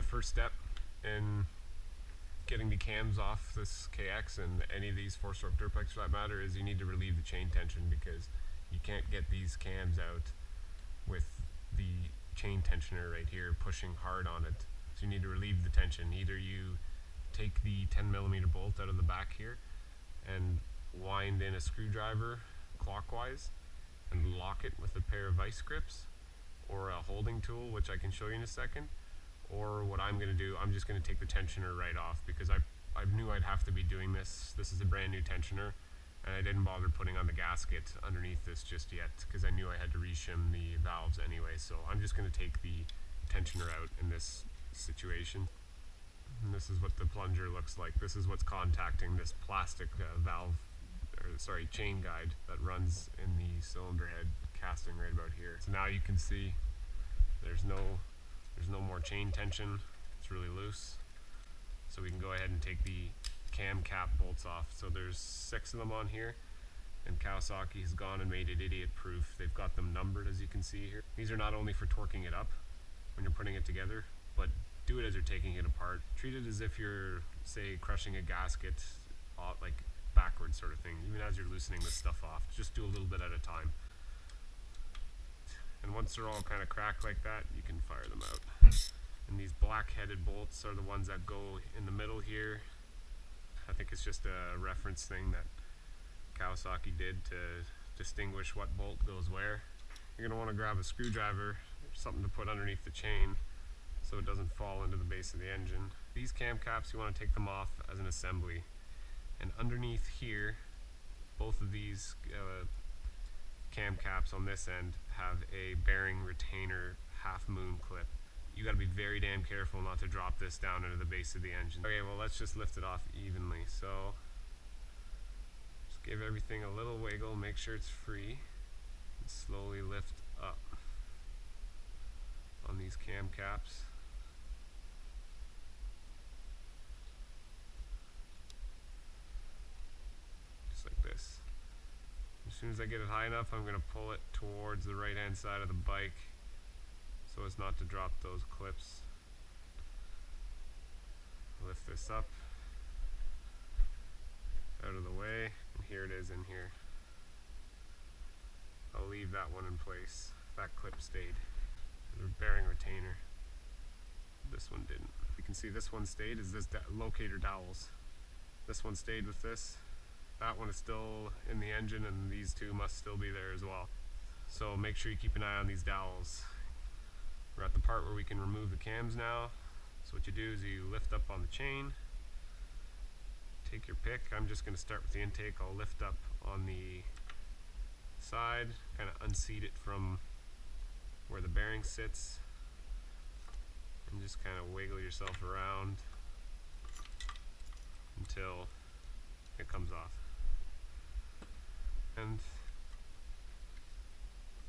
first step in getting the cams off this KX and any of these four-stroke dirt bikes for that matter is you need to relieve the chain tension, because you can't get these cams out with the chain tensioner right here pushing hard on it. So you need to relieve the tension. Either you take the 10mm bolt out of the back here and wind in a screwdriver clockwise and lock it with a pair of vice grips or a holding tool, which I can show you in a second. Or what I'm going to do, I'm just going to take the tensioner right off, because I knew I'd have to be doing this. This is a brand new tensioner, and I didn't bother putting on the gasket underneath this just yet, because I knew I had to reshim the valves anyway. So I'm just going to take the tensioner out in this situation. And this is what the plunger looks like. This is what's contacting this plastic chain guide that runs in the cylinder head casting right about here. So now you can see there's no more chain tension. It's really loose. So we can go ahead and take the cam cap bolts off. So there's 6 of them on here, and Kawasaki has gone and made it idiot proof. They've got them numbered, as you can see here. These are not only for torquing it up when you're putting it together, but do it as you're taking it apart. Treat it as if you're, say, crushing a gasket, like backwards sort of thing. Even as you're loosening this stuff off, just do a little bit at a time. And once they're all kind of cracked like that, you can fire them out. And these black-headed bolts are the ones that go in the middle here. I think it's just a reference thing that Kawasaki did to distinguish what bolt goes where. You're going to want to grab a screwdriver, something to put underneath the chain so it doesn't fall into the base of the engine. These cam caps, you want to take them off as an assembly. And underneath here, both of these cam caps on this end have a bearing retainer half moon clip. You got to be very damn careful not to drop this down into the base of the engine. Okay, well, let's just lift it off evenly. So just give everything a little wiggle, make sure it's free, and slowly lift up on these cam caps. Just like this. As soon as I get it high enough, I'm going to pull it towards the right hand side of the bike so as not to drop those clips. Lift this up out of the way, and here it is in here. I'll leave that one in place. That clip stayed. The bearing retainer. This one didn't. You can see this one stayed is this locator dowels. This one stayed with this. That one is still in the engine, and these two must still be there as well. So make sure you keep an eye on these dowels. We're at the part where we can remove the cams now. So what you do is you lift up on the chain, take your pick. I'm just going to start with the intake. I'll lift up on the side, kind of unseat it from where the bearing sits, and just kind of wiggle yourself around until it comes off. And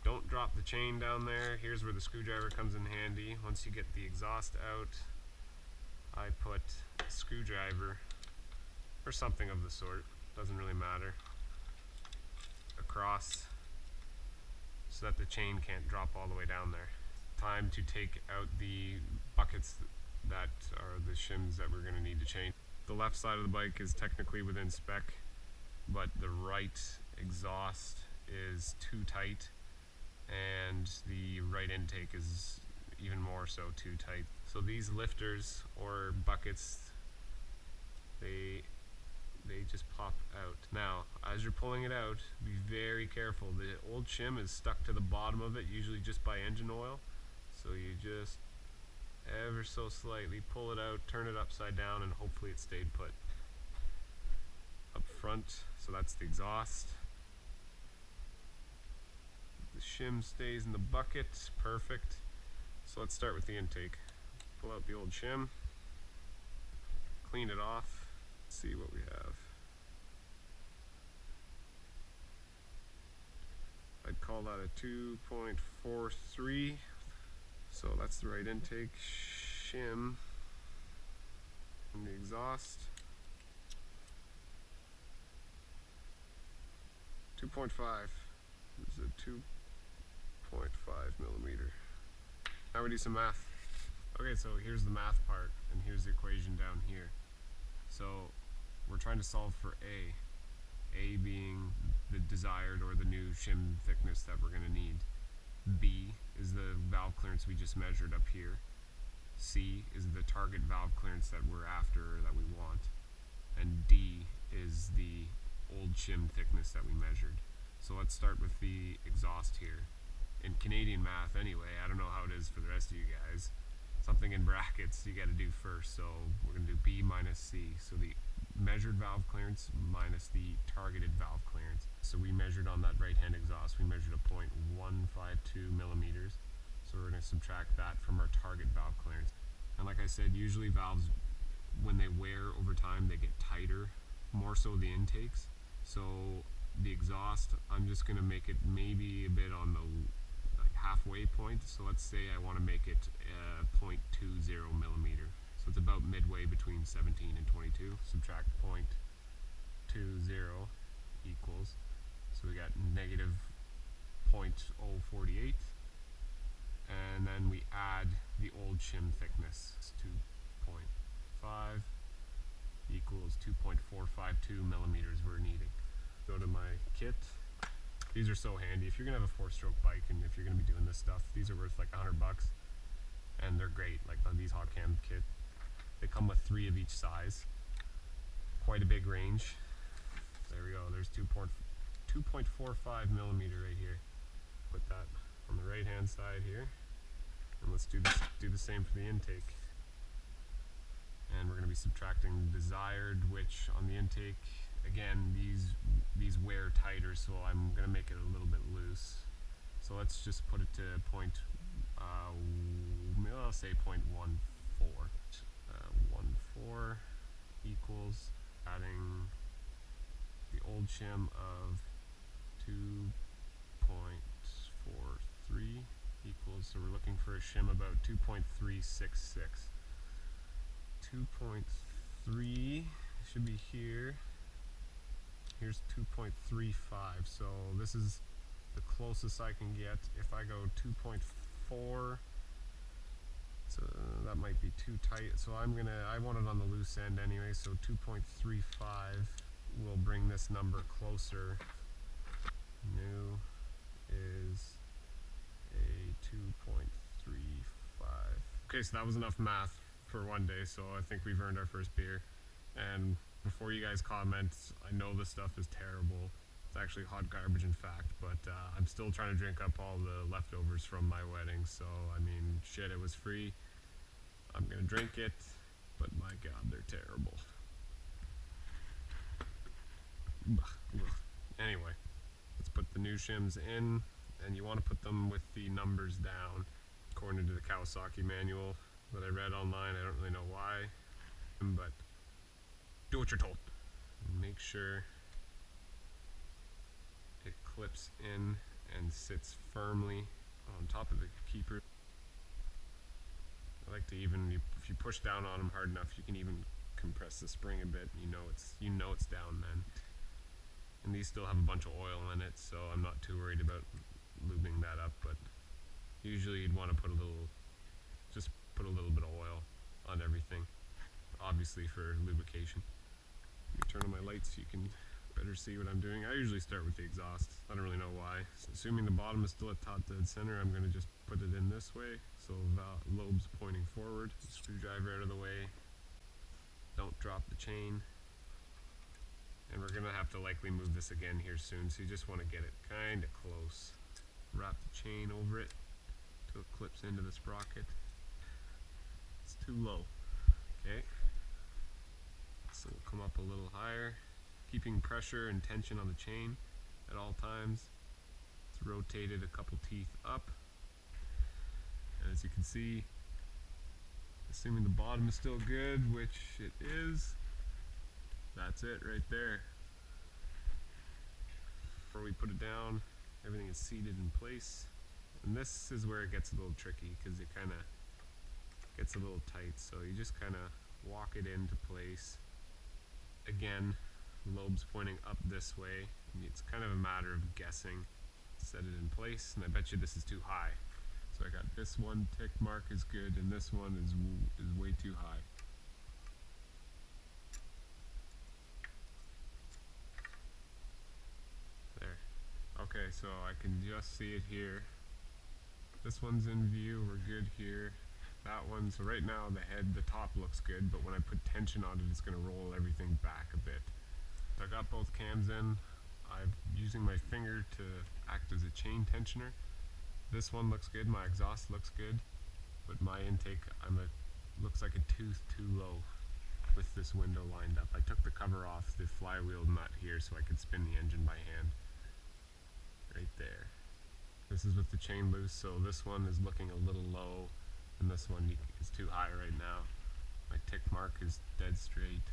don't drop the chain down there. Here's where the screwdriver comes in handy. Once you get the exhaust out, I put a screwdriver or something of the sort, doesn't really matter, across so that the chain can't drop all the way down there. Time to take out the buckets that are the shims that we're going to need to change. The left side of the bike is technically within spec, but the right exhaust is too tight, and the right intake is even more so too tight. So these lifters or buckets, they just pop out. Now, as you're pulling it out, be very careful. The old shim is stuck to the bottom of it, usually just by engine oil. So you just ever so slightly pull it out, turn it upside down, and hopefully it stayed put. Up front, so that's the exhaust. The shim stays in the bucket, perfect. So let's start with the intake. Pull out the old shim, clean it off, see what we have. I'd call that a 2.43. So that's the right intake, shim, and the exhaust. 2.5. This is a 2.5 millimeter. Now we do some math. Okay, so here's the math part, and here's the equation down here. So we're trying to solve for A being the desired or the new shim thickness that we're going to need. B is the valve clearance we just measured up here. C is the target valve clearance that we're after or that we want. And D is the old shim thickness that we measured. So let's start with the exhaust here. In Canadian math anyway, I don't know how it is for the rest of you guys. Something in brackets you got to do first, so we're going to do B minus C. So the measured valve clearance minus the targeted valve clearance. So we measured on that right hand exhaust, we measured a 0.152 millimeters. So we're going to subtract that from our target valve clearance. And like I said, usually valves, when they wear over time, they get tighter, more so the intakes. So the exhaust, I'm just going to make it maybe a bit on the halfway point. So let's say I want to make it 0.20 millimeter. So it's about midway between 17 and 22. Subtract 0.20 equals, so we got negative 0.048, and then we add the old shim thickness. 2.5 equals 2.452 millimeters we're needing. Go to my kit. These are so handy if you're gonna have a 4-stroke bike, and if you're gonna be doing this stuff, these are worth like $100, and they're great. Like on these hot cam kit, they come with 3 of each size. Quite a big range. There we go. There's 2.45 millimeter right here. Put that on the right hand side here, and let's do the same for the intake. And we're going to be subtracting desired, which on the intake, again, these wear tighter, so I'm going to make it a little bit loose. So let's just put it to I'll say 0.14. 1.4 equals adding the old shim of 2.43 equals, so we're looking for a shim about 2.366. 2.3 should be here. Here's 2.35, so this is the closest I can get. If I go 2.4, so that might be too tight, so I want it on the loose end anyway, so 2.35 will bring this number closer. New is a 2.35. Okay, so that was enough math for one day, so I think we've earned our first beer. And before you guys comment, I know this stuff is terrible. It's actually hot garbage, in fact, but I'm still trying to drink up all the leftovers from my wedding, so I mean, shit, it was free. I'm gonna drink it, but my god, they're terrible. Anyway, let's put the new shims in, and you want to put them with the numbers down according to the Kawasaki manual that I read online. I don't really know why, but do what you're told. Make sure it clips in and sits firmly on top of the keeper. I like to if you push down on them hard enough, you can even compress the spring a bit. You know it's down then. And these still have a bunch of oil in it, so I'm not too worried about lubing that up. But usually you'd want to just put a little bit of oil on everything, obviously for lubrication. Let me turn on my lights so you can better see what I'm doing. I usually start with the exhaust. I don't really know why. So assuming the bottom is still at top dead center, I'm going to just put it in this way, so lobes pointing forward. Screwdriver out of the way. Don't drop the chain. And we're going to have to likely move this again here soon, so you just want to get it kind of close. Wrap the chain over it till it clips into the sprocket. It's too low. Okay. So we'll come up a little higher, keeping pressure and tension on the chain at all times. It's rotated a couple teeth up. And as you can see, assuming the bottom is still good, which it is, that's it right there. Before we put it down, everything is seated in place. And this is where it gets a little tricky, because it kind of gets a little tight. So you just kind of walk it into place. Again, lobes pointing up this way. And it's kind of a matter of guessing. Set it in place, and I bet you this is too high. So I got this one tick mark is good, and this one is way too high. There. Okay, so I can just see it here. This one's in view, we're good here. That one, so right now the top looks good, but when I put tension on it, it's going to roll everything back a bit. So I got both cams in. I'm using my finger to act as a chain tensioner. This one looks good, my exhaust looks good, but my intake, looks like a tooth too low with this window lined up. I took the cover off the flywheel nut here so I could spin the engine by hand. Right there. This is with the chain loose, so this one is looking a little low, and this one is too high right now. My tick mark is dead straight.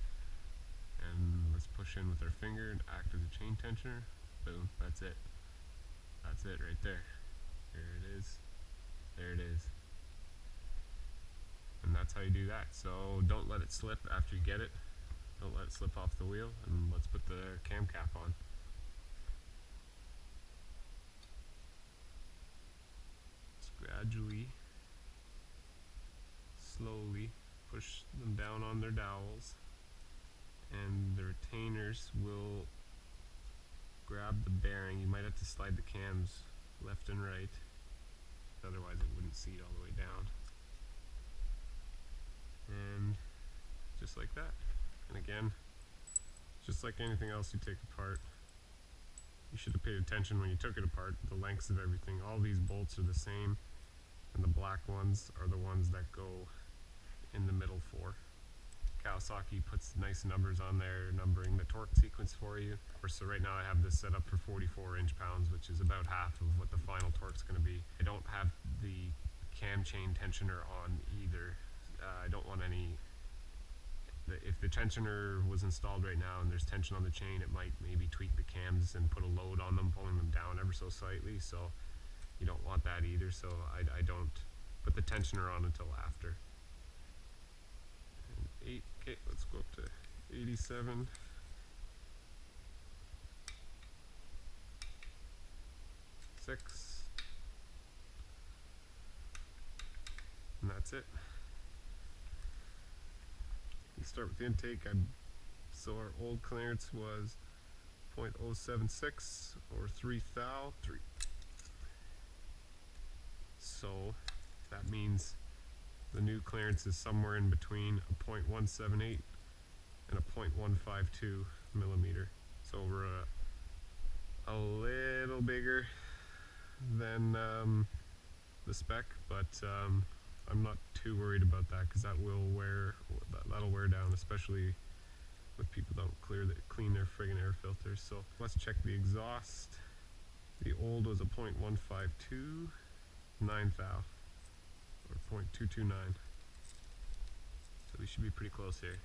And let's push in with our finger and act as a chain tensioner. Boom, that's it. That's it right there. There it is. There it is. And that's how you do that. So don't let it slip after you get it. Don't let it slip off the wheel, and let's put the cam cap on. Just gradually, slowly push them down on their dowels, and the retainers will grab the bearing. You might have to slide the cams left and right, otherwise it wouldn't seat all the way down. And just like that. And again, just like anything else you take apart, you should have paid attention when you took it apart, the lengths of everything. All these bolts are the same, and the black ones are the ones that go in the middle for. Kawasaki puts nice numbers on there, numbering the torque sequence for you. So right now I have this set up for 44 inch-pounds, which is about half of what the final torque's going to be. I don't have the cam chain tensioner on either. I don't want any. If the tensioner was installed right now and there's tension on the chain, it might maybe tweak the cams and put a load on them, pulling them down ever so slightly. So you don't want that either. So I don't put the tensioner on until after. And okay, let's go up to 87. Six. And that's it. Let's start with the intake. So our old clearance was 0.076 or 3 thou. So that means the new clearance is somewhere in between a 0.178 and a 0.152 millimeter. So we're a little bigger than the spec, but I'm not too worried about that because that'll wear down, especially with people that don't clean their friggin' air filters. So let's check the exhaust. The old was a 0.152, 9 thou, or 0.229. So we should be pretty close here.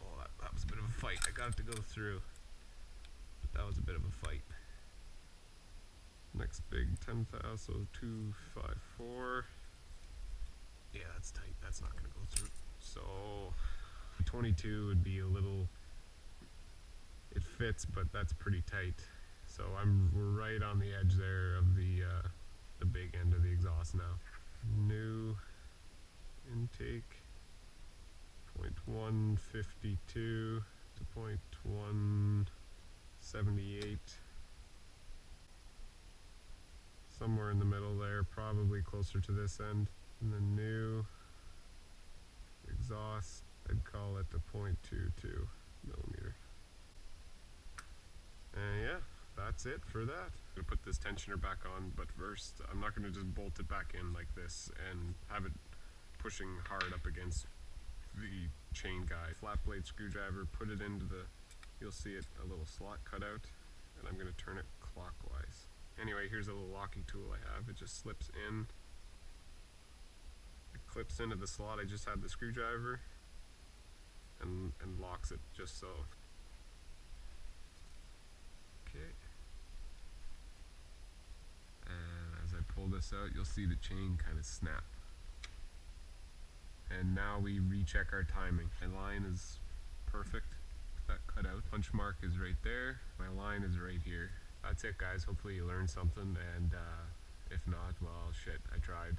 Oh, that was a bit of a fight. I got it to go through, but that was a bit of a fight. Next big 10 thou, so 254. Yeah, that's tight. That's not gonna go through. So 22 would be a little. It fits, but that's pretty tight. So we're right on the edge there of the big end of the exhaust now. New intake 0.152 to 0.178. Somewhere in the middle there, probably closer to this end. And the new exhaust, I'd call it a 0.22 millimeter. And yeah, that's it for that. I'm gonna put this tensioner back on, but first I'm not gonna just bolt it back in like this and have it pushing hard up against the chain guide. Flat blade screwdriver, put it into you'll see it, a little slot cut out, and I'm gonna turn it clockwise. Anyway, here's a little locking tool I have. It just slips in. It clips into the slot I just had the screwdriver and locks it just so. Okay. And as I pull this out, you'll see the chain kind of snap. And now we recheck our timing. My line is perfect. That cutout punch mark is right there. My line is right here. That's it, guys. Hopefully you learned something, and If not, well, shit, I tried.